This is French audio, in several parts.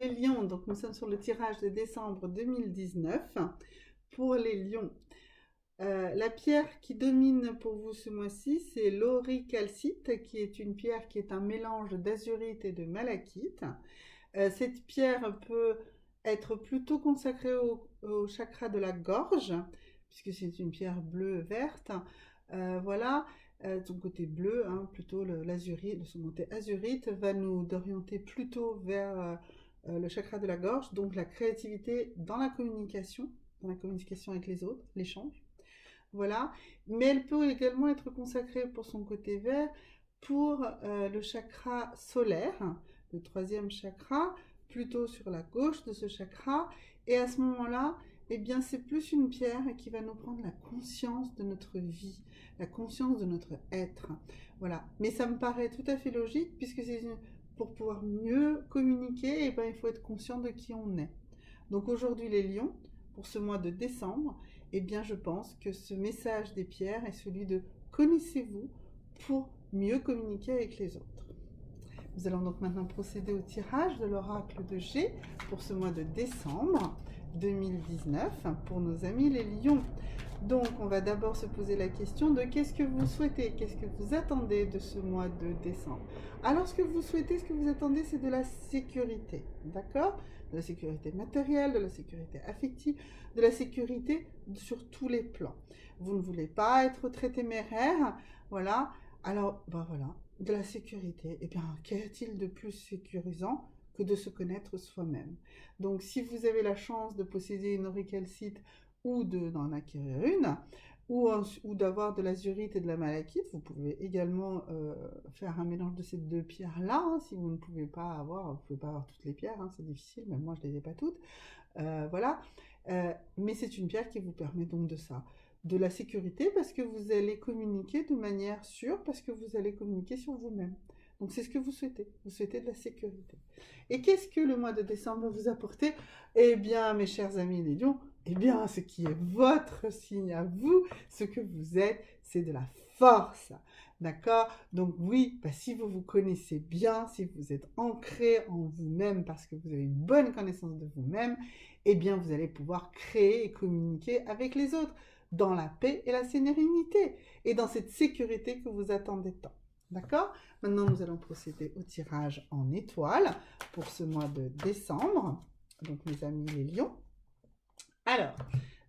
Les lions, donc nous sommes sur le tirage de décembre 2019. Pour les lions, la pierre qui domine pour vous ce mois-ci, c'est l'auricalcite, qui est une pierre qui est un mélange d'azurite et de malachite. Cette pierre peut être plutôt consacrée au chakra de la gorge, puisque c'est une pierre bleue-verte. Voilà, son côté bleu, hein, plutôt l'azurite, son côté azurite va nous orienter plutôt vers le chakra de la gorge, donc la créativité dans la communication avec les autres, l'échange. Voilà, mais elle peut également être consacrée pour son côté vert pour le chakra solaire, le troisième chakra, plutôt sur la gauche de ce chakra. Et à ce moment-là, eh bien, c'est plus une pierre qui va nous prendre la conscience de notre vie, la conscience de notre être. Voilà, mais ça me paraît tout à fait logique puisque pour pouvoir mieux communiquer, eh ben, il faut être conscient de qui on est. Donc aujourd'hui les lions, pour ce mois de décembre, eh bien je pense que ce message des pierres est celui de connaissez-vous pour mieux communiquer avec les autres. Nous allons donc maintenant procéder au tirage de l'oracle de G pour ce mois de décembre 2019 pour nos amis les lions. Donc on va d'abord se poser la question de qu'est-ce que vous souhaitez, qu'est-ce que vous attendez de ce mois de décembre. Alors ce que vous souhaitez, ce que vous attendez, c'est de la sécurité, d'accord ? De la sécurité matérielle, de la sécurité affective, de la sécurité sur tous les plans. Vous ne voulez pas être très téméraire, voilà. Alors, ben voilà, de la sécurité. Eh bien, qu'y a-t-il de plus sécurisant que de se connaître soi-même? Donc, si vous avez la chance de posséder une auricalcite ou d'en acquérir une, ou d'avoir de l'azurite et de la malachite, vous pouvez également faire un mélange de ces deux pierres-là, hein, si vous ne pouvez pas avoir, toutes les pierres, hein, c'est difficile, même moi je ne les ai pas toutes, voilà. Mais c'est une pierre qui vous permet donc de ça. De la sécurité parce que vous allez communiquer de manière sûre, parce que vous allez communiquer sur vous-même. Donc c'est ce que vous souhaitez de la sécurité. Et qu'est-ce que le mois de décembre vous apporter? Eh bien, mes chers amis les lions, eh bien, ce qui est votre signe à vous, ce que vous êtes, c'est de la force. D'accord? Donc oui, bah, si vous vous connaissez bien, si vous êtes ancré en vous-même parce que vous avez une bonne connaissance de vous-même, eh bien, vous allez pouvoir créer et communiquer avec les autres dans la paix et la sérénité et dans cette sécurité que vous attendez tant. D'accord? Maintenant, nous allons procéder au tirage en étoiles pour ce mois de décembre. Donc, mes amis les lions. Alors,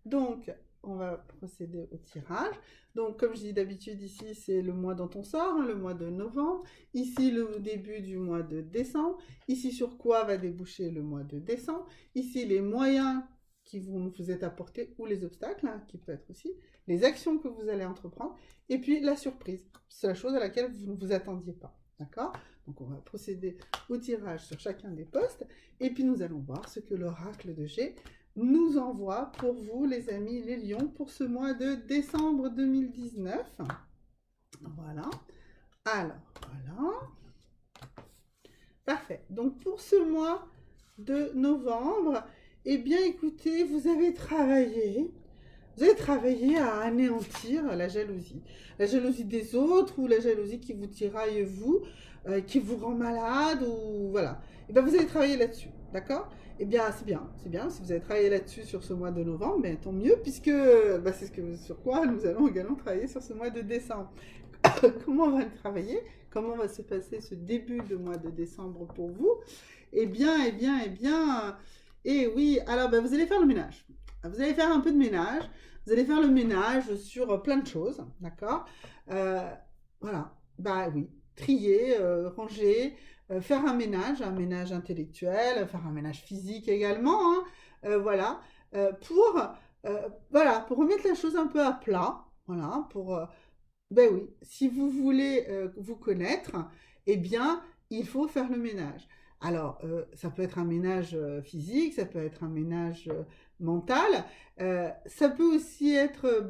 donc, on va procéder au tirage. Donc, comme je dis d'habitude, ici, c'est le mois dont on sort, hein, le mois de novembre. Ici, le début du mois de décembre. Ici, sur quoi va déboucher le mois de décembre. Ici, les moyens qui vont vous être apportés ou les obstacles, hein, qui peut être aussi, les actions que vous allez entreprendre, et puis la surprise. C'est la chose à laquelle vous ne vous attendiez pas. D'accord? Donc, on va procéder au tirage sur chacun des postes, et puis nous allons voir ce que l'oracle de G nous envoie pour vous, les amis, les lions, pour ce mois de décembre 2019. Voilà. Alors, voilà. Parfait. Donc, pour ce mois de novembre, eh bien, écoutez, vous avez travaillé à anéantir la jalousie. La jalousie des autres ou la jalousie qui vous tiraille vous, qui vous rend malade ou voilà. Et bien, vous allez travailler là-dessus, d'accord? Eh bien, c'est bien. Si vous avez travaillé là-dessus sur ce mois de novembre, ben, tant mieux, puisque bah, c'est sur quoi nous allons également travailler sur ce mois de décembre. Comment on va le travailler? Comment va se passer ce début de mois de décembre pour vous? Eh bien, et oui, alors ben, vous allez faire le ménage. Vous allez faire un peu de ménage. Vous allez faire le ménage sur plein de choses, d'accord? Voilà, bah oui, trier, ranger, faire un ménage intellectuel, faire un ménage physique également, hein, voilà, pour remettre la chose un peu à plat, voilà, ben oui, si vous voulez vous connaître, eh bien, il faut faire le ménage. Alors, ça peut être un ménage physique, ça peut être un ménage mental, ça peut aussi être,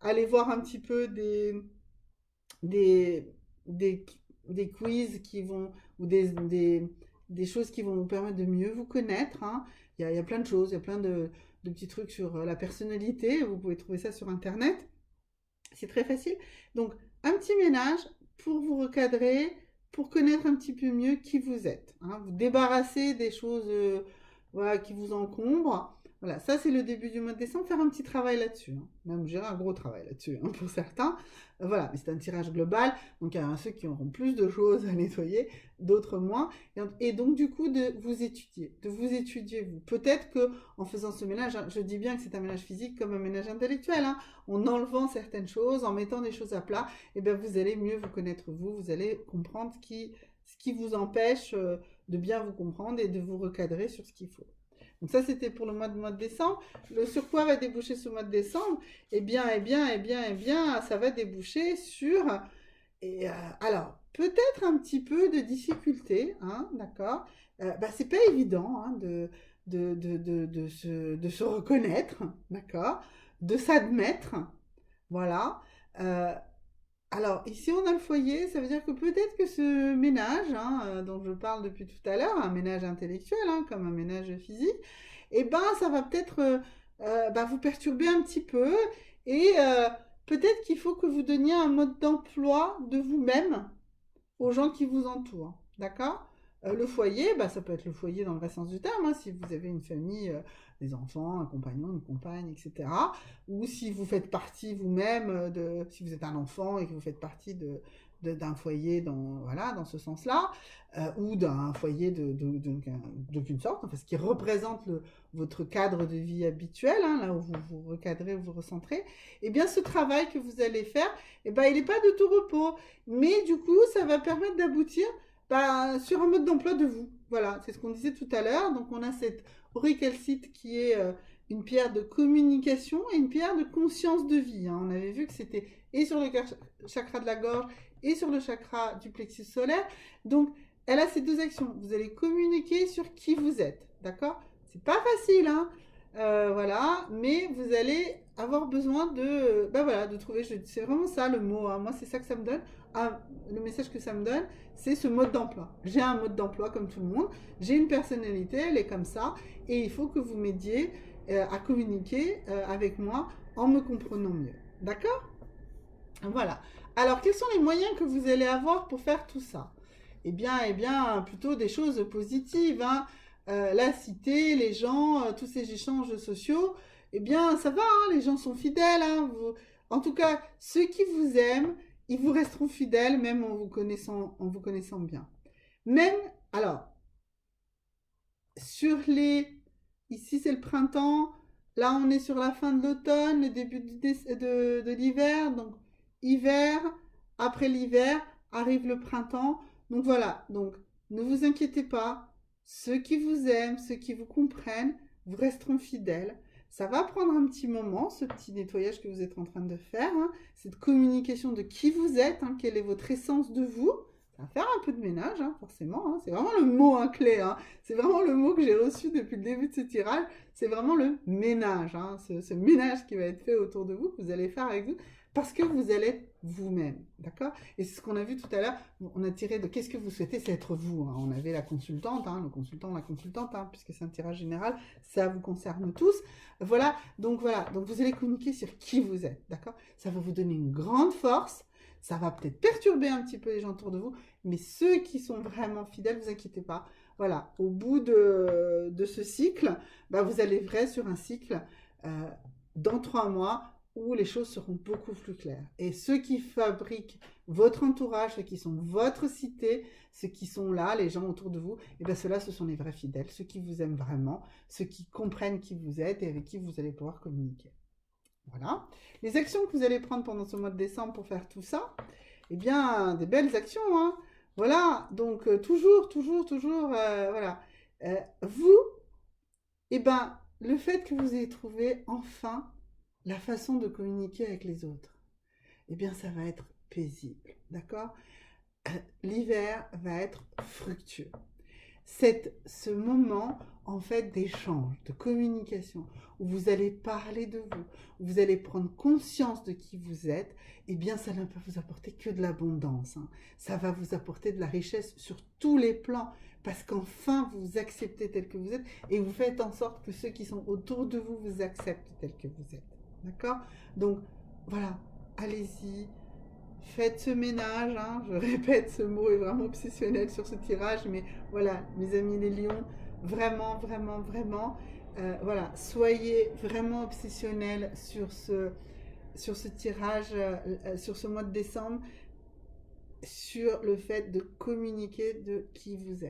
aller voir un petit peu des, des, des quiz qui vont, ou des choses qui vont vous permettre de mieux vous connaître, hein. Il y a plein de choses, il y a plein de petits trucs sur la personnalité, vous pouvez trouver ça sur Internet. C'est très facile. Donc, un petit ménage pour vous recadrer, pour connaître un petit peu mieux qui vous êtes, hein. Vous débarrasser des choses voilà, qui vous encombrent. Voilà, ça c'est le début du mois de décembre, faire un petit travail là-dessus, hein. Même, je dirais, un gros travail là-dessus, hein, pour certains. Voilà, mais c'est un tirage global, donc il y a ceux qui auront plus de choses à nettoyer, d'autres moins. Et donc, du coup, de vous étudier vous. Peut-être que en faisant ce ménage, hein, je dis bien que c'est un ménage physique comme un ménage intellectuel, hein, en enlevant certaines choses, en mettant des choses à plat, et bien vous allez mieux vous connaître vous allez comprendre ce qui vous empêche de bien vous comprendre et de vous recadrer sur ce qu'il faut. Donc ça, c'était pour le mois de décembre. Sur quoi va déboucher ce mois de décembre? Ça va déboucher sur... alors, peut-être un petit peu de difficulté, hein, d'accord? C'est pas évident, hein, de se reconnaître, d'accord? De s'admettre, voilà. Euh, alors, ici, on a le foyer, ça veut dire que peut-être que ce ménage, hein, dont je parle depuis tout à l'heure, un ménage intellectuel, hein, comme un ménage physique, eh ben, ça va peut-être vous perturber un petit peu et peut-être qu'il faut que vous donniez un mode d'emploi de vous-même aux gens qui vous entourent, d'accord? Le foyer, ça peut être le foyer dans le vrai sens du terme, hein, si vous avez une famille, des enfants, un compagnon, une compagne, etc. Ou si vous faites partie vous-même, si vous êtes un enfant et que vous faites partie d'un foyer voilà, dans ce sens-là, ou d'un foyer d'aucune sorte, enfin, ce qui représente votre cadre de vie habituel, hein, là où vous vous recadrez, vous vous recentrez, eh bien ce travail que vous allez faire, il n'est pas de tout repos. Mais du coup, ça va permettre d'aboutir sur un mode d'emploi de vous. Voilà, c'est ce qu'on disait tout à l'heure. Donc, on a cette auricalcite qui est une pierre de communication et une pierre de conscience de vie, hein. On avait vu que c'était et sur le chakra de la gorge et sur le chakra du plexus solaire. Donc, elle a ces deux actions. Vous allez communiquer sur qui vous êtes, d'accord? C'est pas facile, hein. Voilà, mais vous allez avoir besoin de trouver, c'est vraiment ça le mot, hein. Moi c'est ça que ça me donne, le message que ça me donne, c'est ce mode d'emploi. J'ai un mode d'emploi comme tout le monde, j'ai une personnalité, elle est comme ça, et il faut que vous m'aidiez à communiquer avec moi en me comprenant mieux. D'accord? Voilà. Alors, quels sont les moyens que vous allez avoir pour faire tout ça? Plutôt des choses positives, hein. La cité, les gens, tous ces échanges sociaux, ça va, hein, les gens sont fidèles, hein. En tout cas, ceux qui vous aiment, ils vous resteront fidèles, même en vous connaissant bien. Même, alors, sur les... Ici, c'est le printemps. Là, on est sur la fin de l'automne, le début de l'hiver. Donc, hiver, après l'hiver, arrive le printemps. Donc, voilà. Donc, ne vous inquiétez pas. Ceux qui vous aiment, ceux qui vous comprennent, vous resteront fidèles. Ça va prendre un petit moment, ce petit nettoyage que vous êtes en train de faire, hein, cette communication de qui vous êtes, hein, quelle est votre essence de vous. Ça va faire un peu de ménage, hein, forcément, hein. C'est vraiment le mot, hein, clé, hein. C'est vraiment le mot que j'ai reçu depuis le début de ce tirage. C'est vraiment le ménage, hein, ce ménage qui va être fait autour de vous, que vous allez faire avec vous, parce que vous allez être vous-même, d'accord? Et c'est ce qu'on a vu tout à l'heure. On a tiré de qu'est-ce que vous souhaitez, c'est être vous, hein. On avait la consultante, hein, le consultant, la consultante, hein, puisque c'est un tirage général, ça vous concerne tous. Voilà, donc vous allez communiquer sur qui vous êtes, d'accord? Ça va vous donner une grande force. Ça va peut-être perturber un petit peu les gens autour de vous, mais ceux qui sont vraiment fidèles, ne vous inquiétez pas. Voilà, au bout de ce cycle, vous allez vrai sur un cycle dans 3 mois où les choses seront beaucoup plus claires. Et ceux qui fabriquent votre entourage, ceux qui sont votre cité, ceux qui sont là, les gens autour de vous, ceux-là, ce sont les vrais fidèles, ceux qui vous aiment vraiment, ceux qui comprennent qui vous êtes et avec qui vous allez pouvoir communiquer. Voilà. Les actions que vous allez prendre pendant ce mois de décembre pour faire tout ça, des belles actions, hein. Voilà, donc toujours, voilà. Vous, le fait que vous ayez trouvé enfin la façon de communiquer avec les autres, ça va être paisible, d'accord? L'hiver va être fructueux. Ce moment en fait d'échange, de communication, où vous allez parler de vous, où vous allez prendre conscience de qui vous êtes, ça ne peut vous apporter que de l'abondance, hein. Ça va vous apporter de la richesse sur tous les plans, parce qu'enfin vous vous acceptez tel que vous êtes et vous faites en sorte que ceux qui sont autour de vous vous acceptent tel que vous êtes. D'accord? Donc voilà, allez-y, faites ce ménage, hein, je répète, ce mot est vraiment obsessionnel sur ce tirage, mais voilà, mes amis les lions, vraiment, vraiment, vraiment, voilà, soyez vraiment obsessionnels sur ce tirage, sur ce mois de décembre, sur le fait de communiquer de qui vous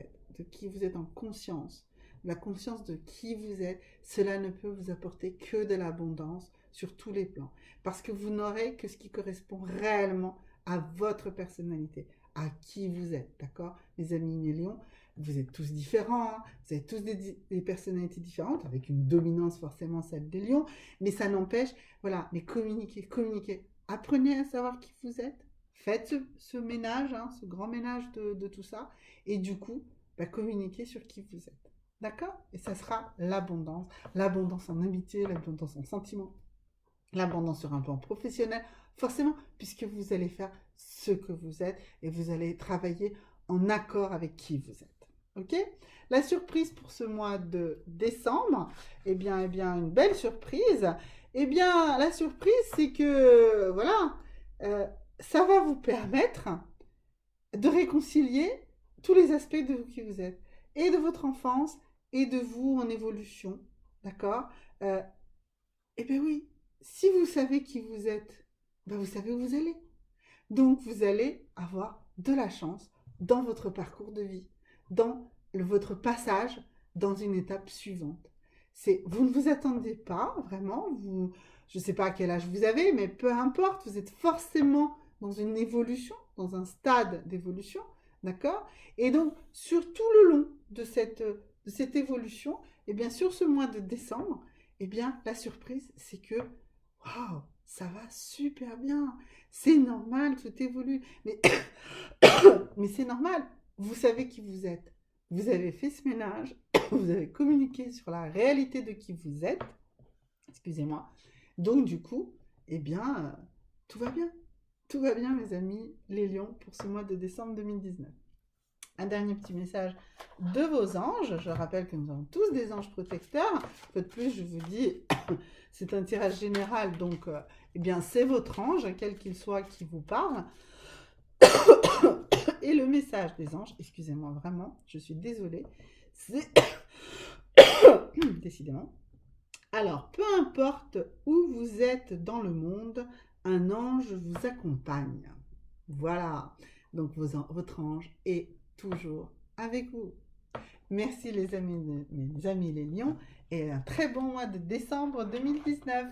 êtes en conscience, la conscience de qui vous êtes. Cela ne peut vous apporter que de l'abondance sur tous les plans, parce que vous n'aurez que ce qui correspond réellement à votre personnalité, à qui vous êtes, d'accord, mes amis mes lions. Vous êtes tous différents, hein, vous avez tous des personnalités différentes, avec une dominance forcément celle des lions, mais ça n'empêche, voilà, mais communiquez, communiquez, apprenez à savoir qui vous êtes, faites ce ménage, hein, ce grand ménage de tout ça, et du coup, bah, communiquez sur qui vous êtes. D'accord? Et ça sera l'abondance. L'abondance en amitié, l'abondance en sentiments, l'abondance sur un plan professionnel, forcément, puisque vous allez faire ce que vous êtes et vous allez travailler en accord avec qui vous êtes. Ok? La surprise pour ce mois de décembre, eh bien, une belle surprise. Eh bien, la surprise, c'est que, voilà, euh, ça va vous permettre de réconcilier tous les aspects de vous qui vous êtes, et de votre enfance, et de vous en évolution. D'accord? Eh bien oui, si vous savez qui vous êtes, ben vous savez où vous allez. Donc vous allez avoir de la chance dans votre parcours de vie, dans votre passage dans une étape suivante. Vous ne vous attendez pas vraiment, je ne sais pas à quel âge vous avez, mais peu importe, vous êtes forcément dans une évolution, dans un stade d'évolution, d'accord? Et donc, sur tout le long de cette évolution, et bien sur ce mois de décembre, eh bien la surprise, c'est que, waouh, ça va super bien. C'est normal, tout évolue. Mais c'est normal. Vous savez qui vous êtes. Vous avez fait ce ménage. Vous avez communiqué sur la réalité de qui vous êtes. Excusez-moi. Donc, du coup, eh bien, tout va bien. Tout va bien, mes amis, les lions, pour ce mois de décembre 2019. Un dernier petit message de vos anges. Je rappelle que nous avons tous des anges protecteurs. Un peu de plus, je vous dis, c'est un tirage général, donc eh bien, c'est votre ange, quel qu'il soit, qui vous parle. Et le message des anges, excusez-moi vraiment, je suis désolée, c'est décidément. Alors, peu importe où vous êtes dans le monde, un ange vous accompagne. Voilà, donc votre ange est toujours avec vous. Merci les amis, mes amis les lions, et un très bon mois de décembre 2019.